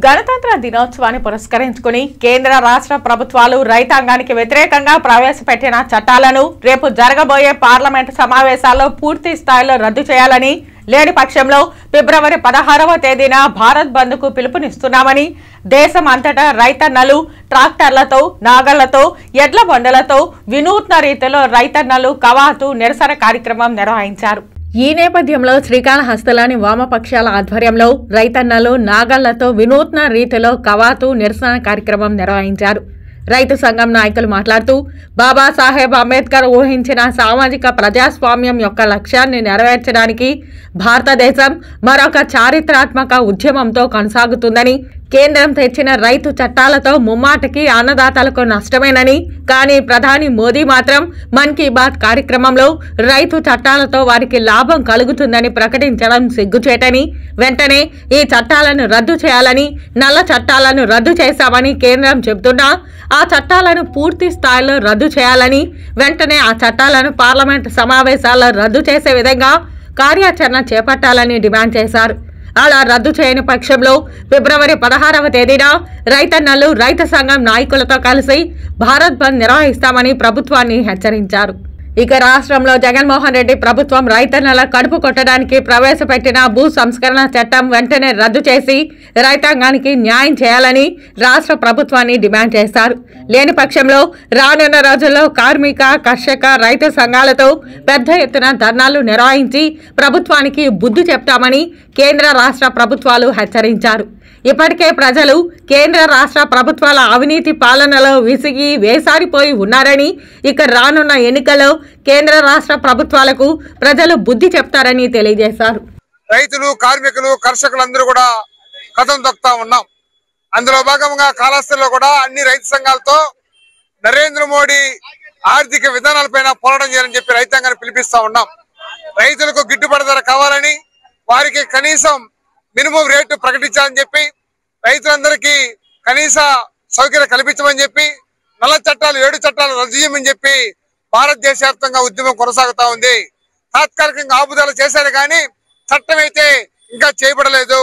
గణతంత్ర దినోత్సవాన్ని పురస్కరించుకుని కేంద్ర రాష్ట్ర ప్రభుత్వాలు రైతాంగానికి వ్యతిరేకంగా ప్రవేశపెట్టిన చట్టాలను రేపు జరగబోయే పార్లమెంటు సమావేశాల్లో పూర్తి స్థాయిలో రద్దు చేయాలని లేని పక్షంలో ఫిబ్రవరి 16వ తేదీన భారత్ బంద్కు పిలుపునిస్తున్నామని దేశం అంతటా రైతన్నలు ట్రాక్టర్లతో నాగళ్లతో ఎడ్ల బండలతో వినూత్న రీతిలో రైతన్నలు కవాతు నిరసన కార్యక్రమం నిర్వహించారు। ఈ నేపథ్యంలో శ్రీకాళహస్తిలోని వామపక్షాల ఆధ్వర్యంలో రైతన్నలు నాగళ్లతో వినూత్న రీతిలో కవాతు నిరసన కార్యక్రమం నిర్వహించారు। రైతు సంఘం నాయకులు మాట్లాడుతూ బాబాసాహెబ్ అంబేద్కర్ ఊహించిన సామాజిక ప్రజాస్వామ్యం యొక్క లక్ష్యాన్ని నెరవేర్చడానికి భారతదేశం మరొక చారిత్రాత్మక ఉద్యమంతో కొనసాగుతుందని, కేంద్రం తెచ్చిన రైతు చట్టాలతో ముమ్మాటికి అన్నదాతలకు నష్టమేనని, కానీ ప్రధాని మోదీ మాత్రం మన్ కీ బాత్ కార్యక్రమంలో రైతు చట్టాలతో వారికి లాభం కలుగుతుందని ప్రకటించడం సిగ్గుచేటని, వెంటనే ఈ చట్టాలను రద్దు చేయాలని, నల్ల చట్టాలను రద్దు చేశామని కేంద్రం చెబుతున్నా ఆ చట్టాలను పూర్తి స్థాయిలో రద్దు చేయాలని, వెంటనే ఆ చట్టాలను పార్లమెంటు సమావేశాల్లో రద్దు చేసే విధంగా కార్యాచరణ చేపట్టాలని డిమాండ్ చేశారు। అలా రద్దు చేయని పక్షంలో ఫిబ్రవరి 16వ తేదీన రైతన్నలు రైతు సంఘం నాయకులతో కలిసి భారత్ బంద్ నిర్వహిస్తామని ప్రభుత్వాన్ని హెచ్చరించారు। ఇక రాష్ట్రంలో జగన్మోహన్ రెడ్డి ప్రభుత్వం రైతన్నల కడుపు కొట్టడానికి ప్రవేశపెట్టిన భూ సంస్కరణ చట్టం వెంటనే రద్దు చేసి రైతాంగానికి న్యాయం చేయాలని రాష్ట్ర ప్రభుత్వాన్ని డిమాండ్ చేశారు। లేని పక్షంలో రానున్న రోజుల్లో కార్మిక కర్షక రైతు సంఘాలతో పెద్ద ఎత్తున ధర్నాలు నిర్వహించి ప్రభుత్వానికి బుద్ధి చెప్తామని కేంద్ర రాష్ట్ర ప్రభుత్వాలు హెచ్చరించారు। ఇప్పటికే ప్రజలు కేంద్ర రాష్ట్ర ప్రభుత్వాల అవినీతి పాలనలో విసిగి వేసారిపోయి ఉన్నారని, ఇక రానున్న ఎన్నికల్లో కేంద్ర రాష్ట్ర ప్రభుత్వాలకు ప్రజలు బుద్ధి చెప్తారని తెలియజేశారు। రైతులు కార్మికులు కర్షకులందరూ కూడా కథం తొక్కుతా ఉన్నాం। అందులో భాగంగా కాళహస్తిలో కూడా అన్ని రైతు సంఘాలతో నరేంద్ర మోడీ ఆర్థిక విధానాలపైన పోరాటం చేయాలని చెప్పి రైతాంగాన్ని పిలిపిస్తా ఉన్నాం। రైతులకు గిట్టుబాటు ధర కావాలని, వారికి కనీసం మినిమం రేటు ప్రకటించాలని చెప్పి, రైతులందరికీ కనీస సౌకర్యం కల్పించమని చెప్పి, నల్ల చట్టాలు 7 చట్టాలు రద్దు చేయమని చెప్పి భారతదేశ వ్యాప్తంగా ఉద్యమం కొనసాగుతా ఉంది। తాత్కాలికంగా ఆపుదల చేశారు కానీ చట్టం అయితే ఇంకా చేయబడలేదు।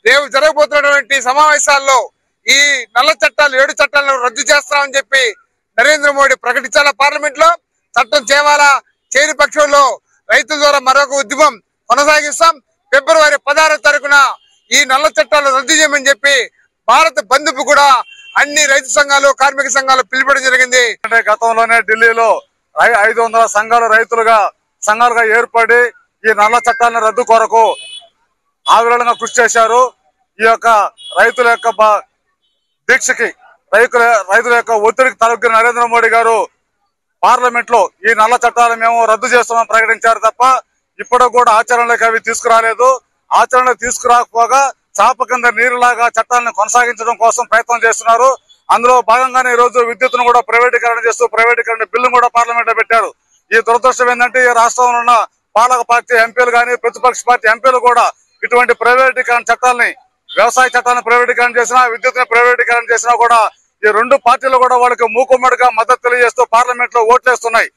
రేపు జరగబోతున్నటువంటి సమావేశాల్లో ఈ నల్ల చట్టాలు 7 చట్టాలను రద్దు చేస్తామని చెప్పి నరేంద్ర మోడీ ప్రకటించాలా, పార్లమెంట్ లో చట్టం చేయాలా, చేయని పక్షంలో రైతుల ద్వారా మరొక ఉద్యమం కొనసాగిస్తాం। ఫిబ్రవరి 16వ తారీఖున ఈ నల్ల చట్టాలు రద్దు చేయమని చెప్పి భారత బంద్కు కూడా అన్ని రైతు సంఘాలు కార్మిక సంఘాలు పిలుపుడం జరిగింది। గతంలోనే ఢిల్లీలో 500 సంఘాలు సంఘాలుగా ఏర్పడి ఈ నల్ల చట్టాలను రద్దు కొరకు ఆవిరళంగా కృషి చేశారు। ఈ యొక్క రైతుల యొక్క దీక్షకి రైతుల యొక్క ఒత్తిడికి తలొగ్గిన నరేంద్ర మోడీ గారు పార్లమెంట్ లో ఈ నల్ల చట్టాలను మేము రద్దు చేస్తామని ప్రకటించారు తప్ప ఇప్పుడు కూడా ఆచరణలోకి అవి తీసుకురాలేదు। ఆచరణలోకి తీసుకురాకపోగా చాప కింద నీరులాగా చట్టాలను కొనసాగించడం కోసం ప్రయత్నం చేస్తున్నారు। అందులో భాగంగానే ఈ రోజు విద్యుత్తును కూడా ప్రైవేటీకరణ చేస్తూ ప్రైవేటీకరణ బిల్లు కూడా పార్లమెంట్ లో పెట్టారు। ఈ దురదృష్టం ఏంటంటే ఈ రాష్ట్రంలో ఉన్న పాలక పార్టీ ఎంపీలు కానీ ప్రతిపక్ష పార్టీ ఎంపీలు కూడా ఇటువంటి ప్రైవేటీకరణ చట్టాలని, వ్యవసాయ చట్టాలను ప్రైవేటీకరణ చేసినా, విద్యుత్తుని ప్రైవేటీకరణ చేసినా కూడా ఈ 2 పార్టీలు కూడా వాళ్ళకి మూకుమ్మడిగా మద్దతు తెలియజేస్తూ పార్లమెంట్ లో ఓట్లేస్తున్నాయి।